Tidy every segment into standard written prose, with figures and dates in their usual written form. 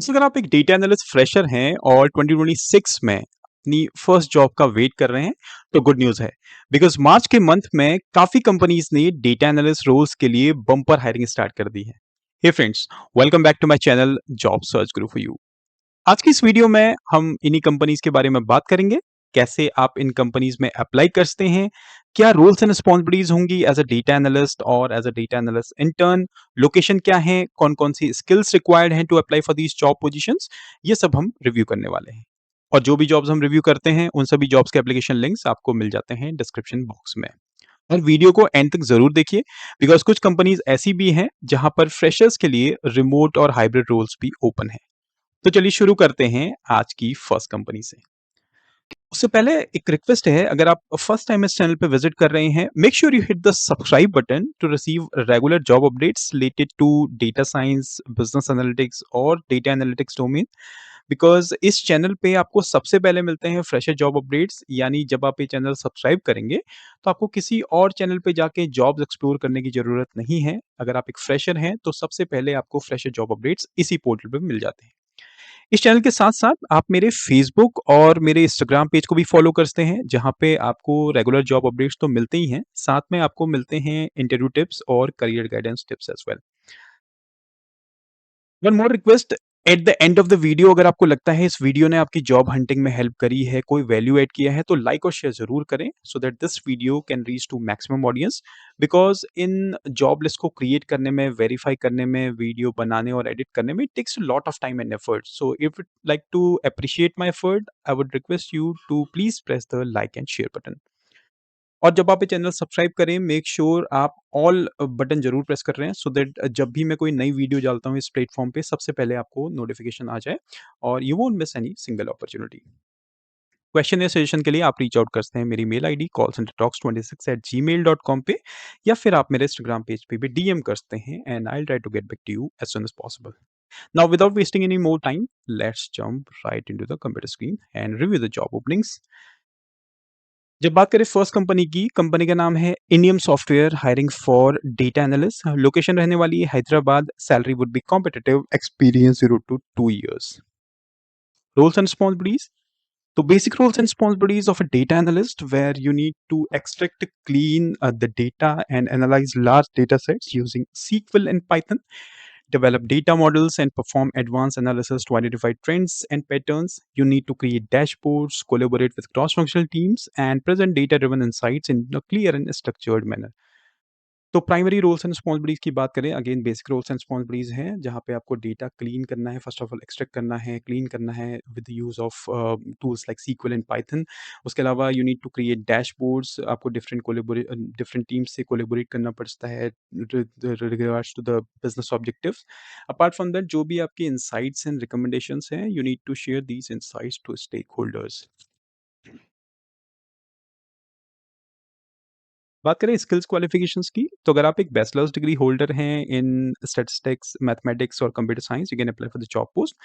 जैसे अगर आप एक डेटा एनालिस्ट फ्रेशर हैं और 2026 में अपनी फर्स्ट जॉब का वेट कर रहे हैं, तो गुड न्यूज़ है। बिकॉज़ मार्च के मंथ में काफ़ी कंपनीज़ ने डेटा एनालिस्ट रोल्स के लिए बम्पर हायरिंग स्टार्ट कर दी है। Hey friends, welcome back to my channel job search guru for you. आज की इस वीडियो में हम इन्हीं कंपनीज़ के बारे में बात करेंगे, कैसे आप इन कंपनीज़ में अप्लाई कर सकते हैं, क्या रोल्स एंड रिस्पॉन्सिबिलिटीज़ होंगी एज़ अ डेटा एनालिस्ट और as a data analyst intern, location क्या है, कौन-कौन सी स्किल्स रिक्वायर्ड हैं to apply for these job positions, ये सब हम रिव्यू करने वाले हैं। और जो भी जॉब्स हम रिव्यू करते हैं, उन सभी जॉब्स के एप्लीकेशन लिंक्स आपको मिल जाते हैं डिस्क्रिप्शन बॉक्स में। और वीडियो को एंड तक ज़रूर देखिए बिकॉज़ कुछ कंपनीज़ ऐसी भी हैं, जहाँ पर फ्रेशर्स के लिए रिमोट और हाइब्रिड रोल्स भी ओपन हैं। तो चलिए शुरू करते हैं आज की फर्स्ट कंपनी से। उससे पहले एक रिक्वेस्ट है, अगर आप फर्स्ट टाइम इस चैनल पे विजिट कर रहे हैं, make sure you hit the subscribe button to receive regular job updates related to data science, business analytics और डेटा एनालिटिक्स डोमेन। बिकॉज इस चैनल पे आपको सबसे पहले मिलते हैं फ्रेशर जॉब अपडेट्स, यानी जब आप ये चैनल सब्सक्राइब करेंगे तो आपको किसी और चैनल पे जाके जॉब्स एक्सप्लोर करने की जरूरत नहीं है। अगर आप एक फ्रेशर हैं तो सबसे पहले आपको फ्रेशर जॉब अपडेट्स इसी पोर्टल पे मिल जाते हैं। इस चैनल के साथ-साथ आप मेरे फ़ेसबुक और मेरे इंस्टाग्राम पेज को भी फ़ॉलो कर सकते हैं, जहाँ पे आपको रेगुलर जॉब अपडेट्स तो मिलते ही हैं, साथ में आपको मिलते हैं इंटरव्यू टिप्स और career guidance tips as well. One more request, at the end of the video अगर आपको लगता है इस वीडियो ने आपकी जॉब हंटिंग में हेल्प करी है, कोई वैल्यू ऐड किया है, तो लाइक और शेयर ज़रूर करें so that this video can reach to maximum audience. Because इन जॉब लिस्ट को क्रिएट करने में, वेरीफाई करने में, वीडियो बनाने और एडिट करने में, it takes a lot of time and effort. So if you'd like to appreciate my effort, I would request you to please press the like and share button। और जब आप ये चैनल सब्सक्राइब करें, make sure आप all button ज़रूर press कर रहे हैं सो दैट जब भी मैं कोई नई वीडियो डालता हूँ इस प्लेटफ़ॉर्म पे, सबसे पहले आपको नोटिफ़िकेशन आ जाए और you won't miss any single opportunity. Question या सजेशन के लिए आप रीच आउट कर सकते हैं मेरी मेल आईडी callcentertalks26@gmail.com पे, या फिर आप मेरे इंस्टाग्राम पेज पे भी डीएम कर सकते हैं and I will try to get back to you as soon as possible. Now without wasting any more time, let's jump right into the computer screen and review the job openings. जब बात करें first company की, company का नाम है Indium software hiring for data analyst. Location रहने वाली है Hyderabad. Salary would be competitive, experience 0 to 2 years। Roles and responsibilities, तो basic roles and responsibilities of a data analyst, where you need to extract, clean the data and analyze large data sets using SQL and Python, develop data models and perform advanced analysis to identify trends and patterns. You need to create dashboards, collaborate with cross-functional teams, and present data-driven insights in a clear and structured manner। तो primary roles and responsibilities की बात करें, again basic roles and responsibilities हैं, जहाँ पे आपको data clean करना है, फर्स्ट ऑफ ऑल एक्सट्रैक्ट करना है, क्लीन करना है with the use of tools like SQL and Python. उसके अलावा you need to create dashboards, आपको डिफरेंट टीम्स से कोलैबोरेट करना पड़ता है regards to the business objectives. Apart from that, जो भी आपके इनसाइट्स एंड रिकमेंडेशंस हैं, you need to share these insights to stakeholders. बात करें स्किल्स क्वालिफिकेशंस की, तो अगर आप एक बैचलर्स डिग्री होल्डर हैं इन स्टैटिस्टिक्स, मैथमेटिक्स और computer science, you can apply for the job post.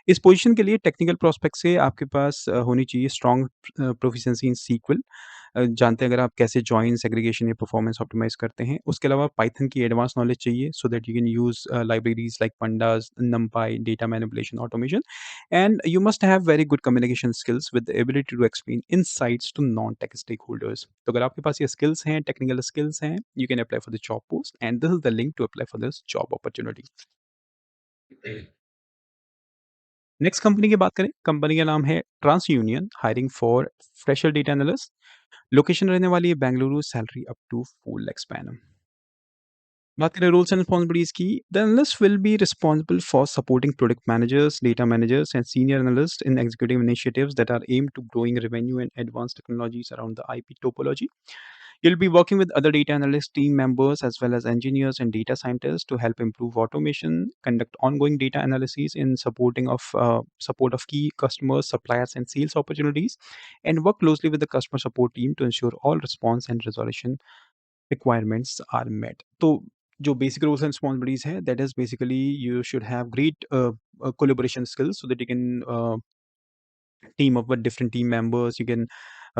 इस पोजीशन के लिए टेक्निकल प्रोस्पेक्ट से आपके पास होनी चाहिए स्ट्रॉन्ग प्रोफिशिएंसी इन सीक्वल। जानते हैं अगर आप कैसे जॉइन, सेग्रीगेशन या परफॉर्मेंस ऑप्टिमाइज करते हैं। उसके अलावा पाइथन की एडवांस नॉलेज चाहिए so that you can use libraries like pandas, numpy, data manipulation, automation. And you must have very good communication skills with the ability to explain insights to non-tech stakeholders। तो अगर आपके पास ये skills हैं, technical skills हैं, you can apply for the job post and this is the link to apply for this job opportunity। Next company की बात करें, company का नाम है TransUnion hiring for fresher data analyst. Location रहने वाली है Bengaluru. Salary up to 4 lakhs per annum। बात करें रूल्स एंड रिस्पॉन्सिबिलिटीज की, the analyst will be responsible for supporting product managers, data managers and senior analyst in executive initiatives that are aimed to growing revenue and advanced technologies around the IP topology। You'll be working with other data analyst team members as well as engineers and data scientists to help improve automation, conduct ongoing data analysis in support of key customers, suppliers, and sales opportunities, and work closely with the customer support team to ensure all response and resolution requirements are met। तो जो basic roles and responsibilities है, that is basically you should have great collaboration skills so that you can team up with different team members. You can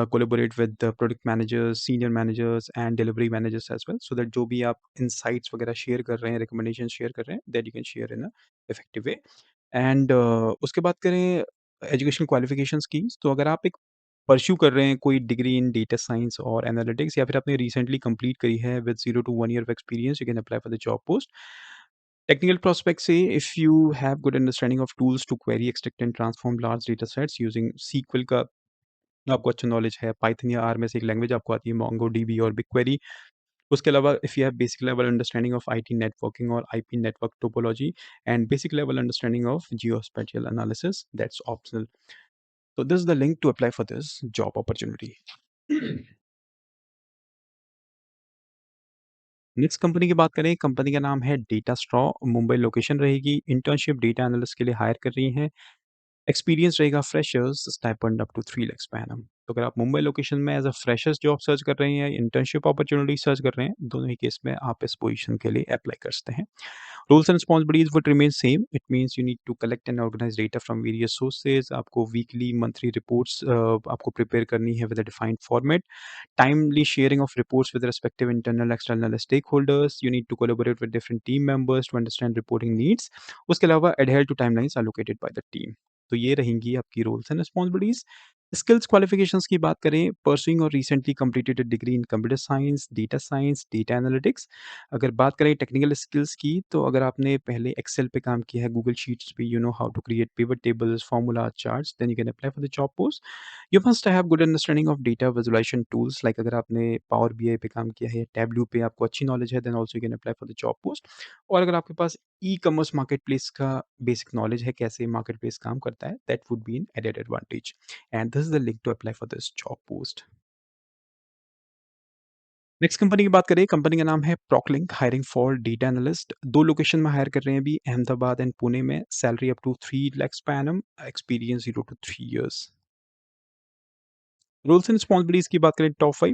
collaborate with the product managers, senior managers and delivery managers as well, so that जो भी आप insights वगैरह share कर रहे हैं, recommendations share कर रहे हैं, that you can share in a effective way। And उसके बात करें एजुकेशनल क्वालिफिकेशंस की, तो अगर आप एक परस्यू कर रहे हैं कोई डिग्री इन डेटा साइंस और एनालिटिक्स या फिर आपने रिसेंटली कंप्लीट करी है with 0 to 1 year of experience, you can apply for the job post. Technical prospect से if you have good understanding of tools to query, extract and transform large data sets using SQL का आपको अच्छा knowledge है, Python या are में से एक language आपको आती है, मोंगोडीबी और बिगक्वेरी। उसके अलावा if you have basic level understanding of IT networking और IP network topology and basic level understanding of geospatial analysis, that's optional. So this is the link to apply for this job opportunity. Next company की बात करें, company का नाम है data straw, Mumbai location रहेगी, internship data analyst के लिए hire कर रही हैं, एक्सपीरियंस रहेगा freshers, stipend up to 3 lakh per annum। तो अगर आप मुंबई लोकेशन में as a freshers job search कर रहे हैं, इंटर्नशिप अपॉर्चुनिटी सर्च कर रहे हैं, दोनों ही केस में आप इस पोजीशन के लिए अप्लाई कर सकते हैं। Roles and responsibilities would remain same. It means you need to collect and organize data from various sources. आपको वीकली मंथली रिपोर्ट्स आपको प्रिपेयर करनी है with a defined format. Timely sharing of reports with respective internal external stakeholders. You need to collaborate with different team members to understand reporting needs. उसके अलावा adhere to timelines allocated by the team। तो ये रहेंगी आपकी roles and responsibilities. Skills qualifications की बात करें, pursuing और recently completed degree in computer science, data analytics. अगर बात करें टेक्निकल स्किल्स की, तो अगर आपने पहले एक्सेल पे काम किया है, गूगल शीट्स पे, you know how to create pivot tables, formula charts, then you can apply for the job post. You must have good understanding of data visualisation tools, like अगर आपने पावर बीआई पे काम किया है, tableau पे आपको अच्छी नॉलेज है, then also you can apply for the job post. और अगर आपके पास ई कॉमर्स मार्केट प्लेस का बेसिक नॉलेज है, कैसे मार्केट प्लेस काम करता है, that would be an added advantage. And this is the link to apply for this job post. Next company की बात करें, कंपनी का नाम है Proclink, hiring for data analyst. दो लोकेशन में हायर कर रहे हैं अभी, अहमदाबाद एंड पुणे में, salary up to 3 lakhs per annum, experience 0 to 3 years। Roles and responsibilities की बात करें टॉप 5,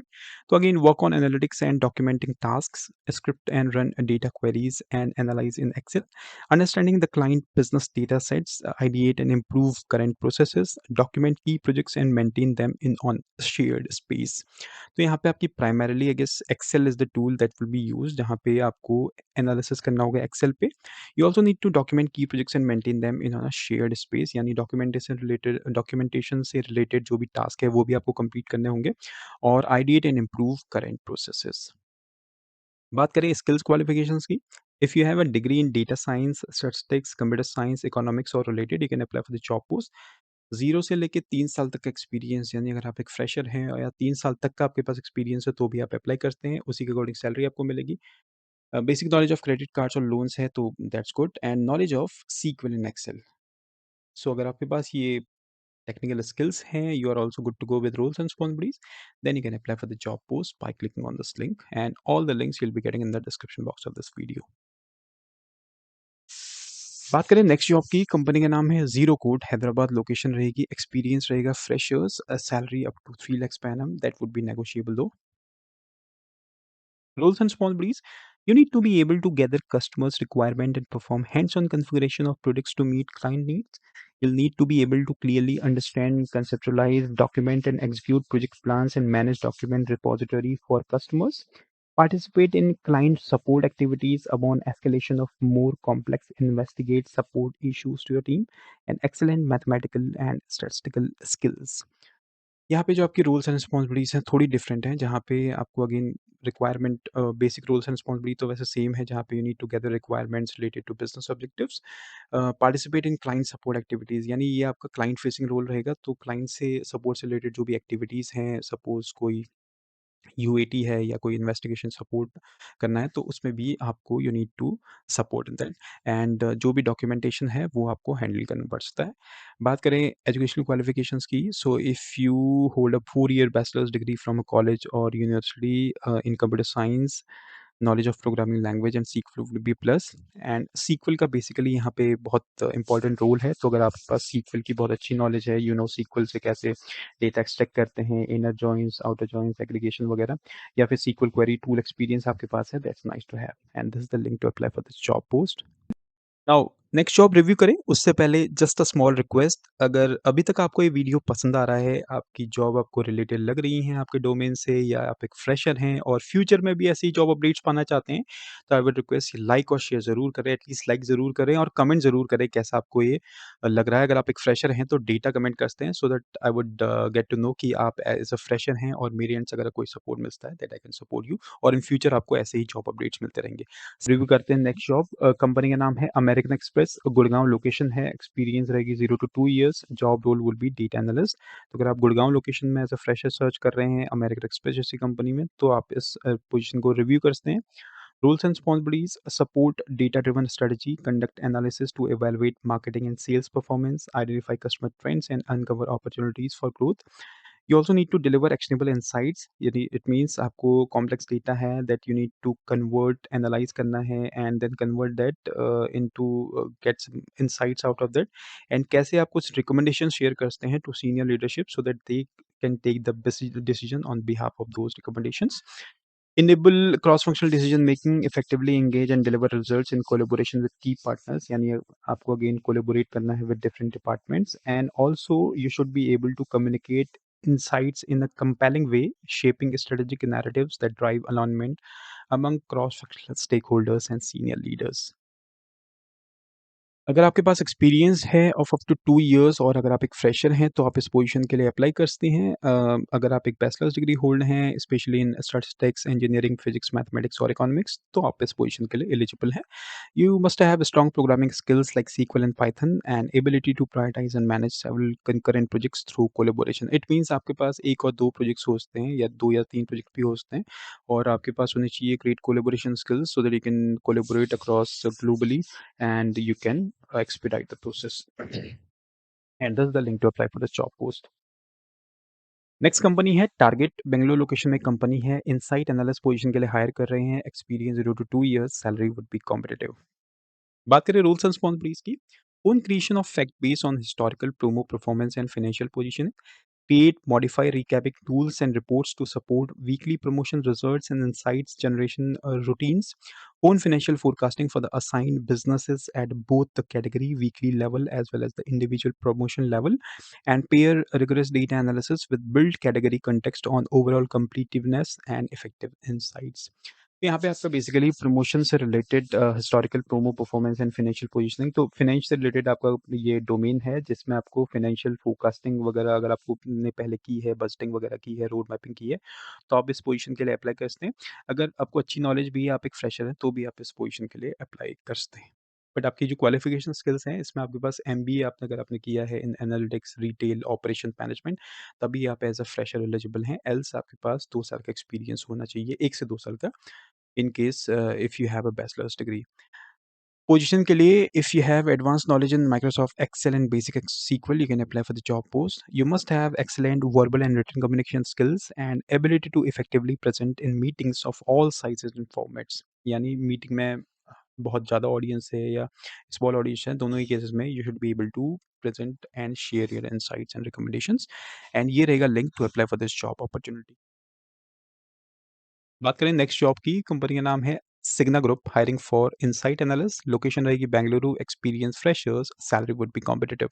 तो again work on analytics and documenting tasks, script and run data queries and analyse in Excel, understanding the client business data sets, ideate and improve current processes, document key projects and maintain them in on shared space. तो यहाँ पे आपकी primarily I guess Excel is the tool that will be use, जहाँ पे आपको analysis करना होगा Excel पे। You also need to document key projects and maintain them in a shared space, यानी डॉक्यूमेंटेशन से रिलेटेड जो भी टास्क है वो भी आपको कंप्लीट करने होंगे, और ideate and improve current processes. बात करें स्किल्स क्वालिफिकेशंस की, if you have a degree in data science, statistics, computer science, economics और related, you can apply for the job post. 0 से लेके 3 साल तक का एक्सपीरियंस, यानी अगर आप एक फ्रेशर हैं या 3 साल तक का आपके पास एक्सपीरियंस है, तो भी आप अप्लाई करते हैं, उसी के अकॉर्डिंग सैलरी आपको मिलेगी। Basic knowledge of credit cards और लोन्स है, तो that's good, and knowledge of SQL in Excel. So अगर आपके पास ये technical skills hain, you are also good to go with roles and responsibilities, then you can apply for the job post by clicking on this link, and all the links you'll be getting in the description box of this video। बात करें next job की, company का नाम है zero code, Hyderabad location रहेगी, experience रहेगा freshers, salary up to 3 lakhs per annum, that would be negotiable though. Roles and responsibilities, you need to be able to gather customers' requirement and perform hands-on configuration of products to meet client needs. You'll need to be able to clearly understand, conceptualize, document, and execute project plans and manage document repository for customers. Participate in client support activities upon escalation of more complex investigate support issues to your team, and excellent mathematical and statistical skills। यहाँ पे जो आपकी roles and responsibilities हैं थोड़ी different हैं, जहाँ पे आपको again requirement basic roles and responsibility तो वैसे सेम है, जहाँ पे you need to gather requirements related to business objectives, participate in client support activities, यानी ये आपका क्लाइंट फेसिंग रोल रहेगा, तो क्लाइंट से सपोर्ट से रिलेटेड जो भी एक्टिविटीज़ हैं, सपोज कोई यूएटी है या कोई इन्वेस्टिगेशन सपोर्ट करना है, तो उसमें भी आपको you need to support in that, and जो भी डॉक्यूमेंटेशन है वो आपको हैंडल करना पड़ सकता है। बात करें एजुकेशनल क्वालिफिकेशंस की, so if you hold a 4 year bachelor's degree from a college और university in computer science, knowledge of programming language and SQL would be plus. And SQL का बेसिकली यहाँ पे बहुत इंपॉर्टेंट रोल है, तो अगर आपके पास सीक्वल की बहुत अच्छी नॉलेज है, यू नो सीक्वल से कैसे डेटा एक्सट्रैक्ट करते हैं, inner joins, outer joins, aggregation वगैरह, या फिर सीक्वल क्वेरी टूल एक्सपीरियंस आपके पास है, that's nice to have, and this is the link to apply for this job post. Now next job review करें उससे पहले जस्ट अ स्मॉल रिक्वेस्ट, अगर अभी तक आपको ये वीडियो पसंद आ रहा है, आपकी जॉब आपको रिलेटेड लग रही हैं आपके डोमेन से या आप एक फ्रेशर हैं और फ्यूचर में भी ऐसी जॉब अपडेट्स पाना चाहते हैं, तो आई वुड रिक्वेस्ट लाइक और शेयर ज़रूर करें, एटलीस्ट लाइक ज़रूर करें और कमेंट ज़रूर करें कैसा आपको ये लग रहा है। अगर आप एक फ्रेशर हैं तो डेटा कमेंट करते हैं so that I would get to know कि आप एज़ अ फ्रेशर हैं और मेरे एंड से अगर कोई सपोर्ट मिलता है that I can support you और इन फ्यूचर आपको ऐसे ही जॉब अपडेट्स मिलते रहेंगे। रिव्यू करते हैं नेक्स्ट जॉब, कंपनी का नाम है अमेरिकन एक्सप्रेस, गुड़गांव लोकेशन है, एक्सपीरियंस रहेगी 0 to 2 years, job role will be data analyst. तो अगर आप गुड़गांव लोकेशन में एज़ अ फ्रेशर सर्च कर रहे हैं अमेरिकन एक्सप्रेस जैसी कंपनी में, तो आप इस पोजीशन को रिव्यू करते हैं। Roles and responsibilities support data driven strategy, conduct analysis to evaluate marketing and sales performance, identify customer trends, and uncover opportunities for growth. You also need to deliver actionable insights. यानी it means आपको complex data है that you need to convert, analyze करना है and then convert that into get some insights out of that. And कैसे आप कुछ recommendations share करते हैं to senior leadership so that they can take the best decision on behalf of those recommendations. Enable cross-functional decision making, effectively engage and deliver results in collaboration with key partners. यानी आपको again collaborate करना है with different departments and also you should be able to communicate insights in a compelling way, shaping strategic narratives that drive alignment among cross-functional stakeholders and senior leaders. अगर आपके पास experience है of up to 2 years और अगर आप एक fresher हैं, तो आप इस पोज़ीशन के लिए अप्लाई कर सकते हैं। अगर आप एक बैचलर्स डिग्री होल्ड हैं, specially in statistics, engineering, physics, mathematics और इकोनॉमिक्स, तो आप इस पोज़ीशन के लिए एलिजिबल हैं। You must have strong programming skills like SQL and Python and ability to prioritize and manage several concurrent projects through collaboration. It means आपके पास 1 और 2 projects हो सकते हैं या 2 या 3 प्रोजेक्ट भी हो सकते हैं और आपके पास होनी चाहिए great collaboration skills so that you can collaborate across globally and you can expedite the process. And this is the link to apply for the job post. Next company है टारगेट, बेंगलुरु लोकेशन में company है, insight analyst position के लिए hire कर रहे हैं, experience 0 to 2 years, salary would be competitive. बात करें रूल्स एंड रिस्पॉन्सिबिलिटीज की, own creation of fact based on historical promo performance and financial position, create, modify recapping tools and reports to support weekly promotion results and insights generation routines. Own financial forecasting for the assigned businesses at both the category weekly level as well as the individual promotion level, and pair rigorous data analysis with build category context on overall competitiveness and effective insights. तो यहाँ पे आपका basically promotion से related historical promo performance and financial positioning, तो finance से related आपका ये domain है जिसमें आपको फाइनेंशियल फोरकास्टिंग वगैरह अगर आपको ने पहले की है, बजटिंग वगैरह की है, रोड मैपिंग की है, तो आप इस पोजीशन के लिए अप्लाई कर सकते हैं। अगर आपको अच्छी नॉलेज भी है, आप एक फ्रेशर हैं, तो भी आप इस पोजीशन के लिए अप्लाई कर सकते हैं। बट आपकी जो क्वालिफिकेशन स्किल्स हैं, इसमें आपके पास एमबीए आपने अगर आपने किया है इन एनालिटिक्स, रिटेल, ऑपरेशन मैनेजमेंट, तभी आप एज़ अ फ्रेशर एलिजिबल हैं, एल्स आपके पास 2 साल का एक्सपीरियंस होना चाहिए, 1 से 2 साल का, in case if you have a bachelor's degree. Position के लिए if you have advance knowledge in Microsoft Excel and basic SQL, you can apply for the job post. You must have excellent verbal and written communication skills and ability to effectively present in meetings of all sizes and formats. यानी meeting में बहुत ज़्यादा audience है या small audience है, दोनों ही cases में you should be able to present and share your insights and recommendations. And ये रहेगा link to apply for this job opportunity. बात करें नेक्स्ट जॉब की, कंपनी का नाम है Cigna group, hiring for insight analyst, location रहेगी Bengaluru, experience freshers, salary would be competitive.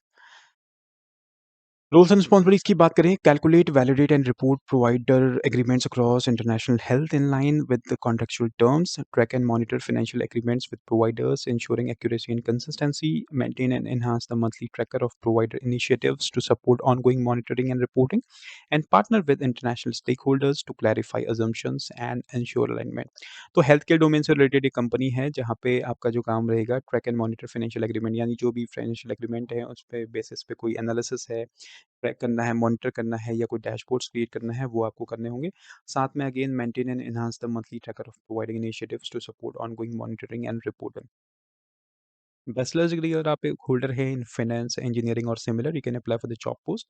Roles and responsibilities की बात करें, calculate, validate and report provider agreements across international health in line with the contractual terms, track and monitor financial agreements with providers ensuring accuracy and consistency, maintain and enhance the monthly tracker of provider initiatives to support ongoing monitoring and reporting, and partner with international stakeholders to clarify assumptions and ensure alignment. तो health care domain से related एक company है जहाँ पे आपका जो काम रहेगा track and monitor financial agreement, यानी जो भी फाइनेंशियल एग्रीमेंट है उस पे बेसिस पे कोई एनालिसिस है, ट्रैक करना है, मॉनिटर करना है या कोई डैशबोर्ड्स क्रिएट करना है, वो आपको करने होंगे। साथ में again maintain and enhance the monthly tracker of providing initiatives to support ongoing monitoring and reporting. Bachelor's degree अगर आप एक होल्डर हैं इन फाइनेंस, इंजीनियरिंग और similar, you can apply for the job post.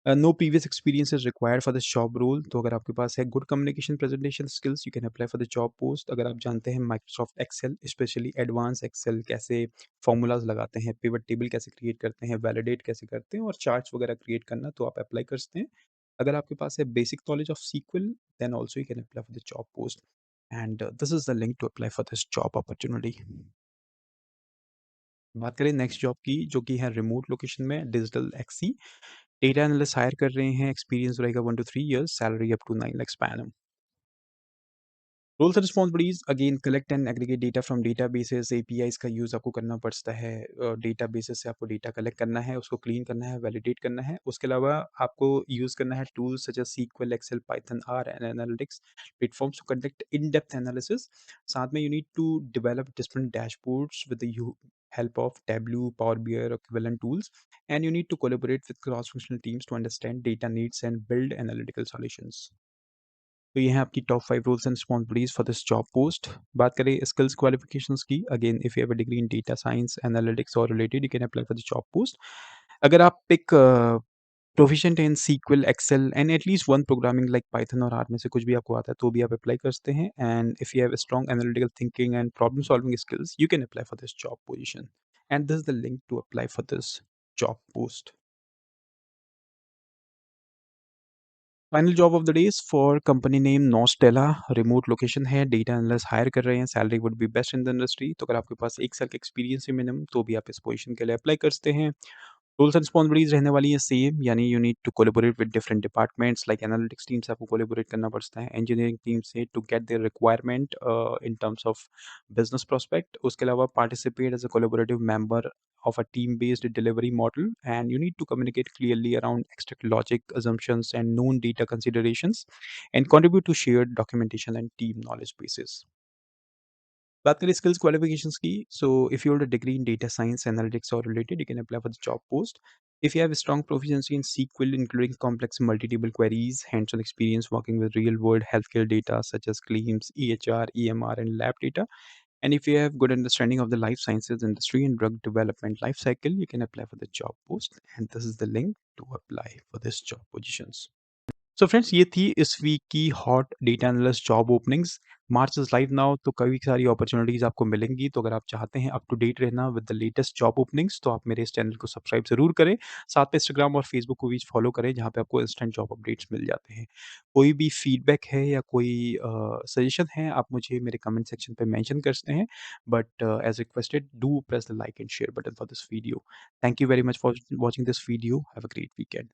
No previous experience is required for the job role, तो अगर आपके पास है good communication presentation skills, you can apply for the job post. अगर आप जानते हैं Microsoft Excel, specially advance Excel, कैसे फॉर्मूलाज लगाते हैं, पिवट टेबल कैसे क्रिएट करते हैं, वैलिडेट कैसे करते हैं और चार्ट्स वगैरह क्रिएट करना, तो आप अप्लाई कर सकते हैं। अगर आपके पास है basic knowledge of SQL, then also you can apply for the job post. And this is the link to apply for this job opportunity. बात करें नेक्स्ट जॉब की जो कि है रिमोट लोकेशन में डिजिटल एक्सी डेटा एनालिस्ट हायर कर रहे हैं, एक्सपीरियंस रहेगा 1 to 3 years, salary up to 9 lakh per annum। Roles and responsibilities again collect and aggregate data from databases, APIs का यूज़ आपको करना पड़ता है। डेटाबेसेस से आपको डेटा कलेक्ट करना है, उसको क्लीन करना है, वैलिडेट करना है। उसके अलावा आपको यूज़ करना है tools such as SQL, Excel, Python, R and analytics platforms to conduct in depth analysis. साथ में you need to develop different dashboards with the help of Tableau, Power BI or equivalent tools, and you need to collaborate with cross-functional teams to understand data needs and build analytical solutions। तो ये हैं आपकी top 5 roles and responsibilities for this job post. बात करें skills qualifications की, again if you have a degree in data science, analytics और related, you can apply for the job post. अगर आप एक proficient in SQL, Excel and at least one programming like Python और R में से कुछ भी आपको आता है, तो भी आप अप्लाई कर सकते हैं। And if you have strong analytical thinking and problem solving skills, you can apply for this job position. And this is the link to apply for this job post. Final job of the day is for company name Nostela, remote location है, data analyst hire कर रहे हैं, salary would be best in the industry. तो अगर आपके पास 1 साल का experience है मिनिमम, तो भी आप इस पोजीशन के लिए अप्लाई कर सकते हैं। रोल्स एंड रिस्पॉन्सिबिलिटीज रहने वाली है सेम, यानी you need to collaborate with different departments like analytics team से आपको कोलैबोरेट करना पड़ता है, इंजीनियरिंग टीम से to get their requirement in terms of business prospect. उसके अलावा participate as a collaborative member of a team-based delivery model, and you need to communicate clearly around extract logic, assumptions, and known data considerations, and contribute to shared documentation and team knowledge bases। बात करें skills qualifications की, so if you hold a degree in data science, analytics और related, you can apply for the job post. If you have a strong proficiency in SQL, including complex multi-table queries, hands-on experience working with real-world healthcare data such as claims, EHR, EMR, and lab data, and if you have good understanding of the life sciences industry and drug development life cycle, you can apply for the job post. And this is the link to apply for this job positions। So friends, ये थी इस week की hot data analyst job openings. March is live now, तो कई सारी opportunities आपको मिलेंगी। तो अगर आप चाहते हैं अप टू डेट रहना with the latest job openings, तो आप मेरे इस चैनल को सब्सक्राइब जरूर करें। साथ में इंस्टाग्राम और फेसबुक को भी फॉलो करें, जहाँ पे आपको इंस्टेंट जॉब अपडेट्स मिल जाते हैं। कोई भी फीडबैक है या कोई सजेशन है, आप मुझे मेरे कमेंट सेक्शन पे मेंशन कर सकते हैं। But as requested, do press the like and share button for this video. Thank you very much for watching this video. Have a great weekend.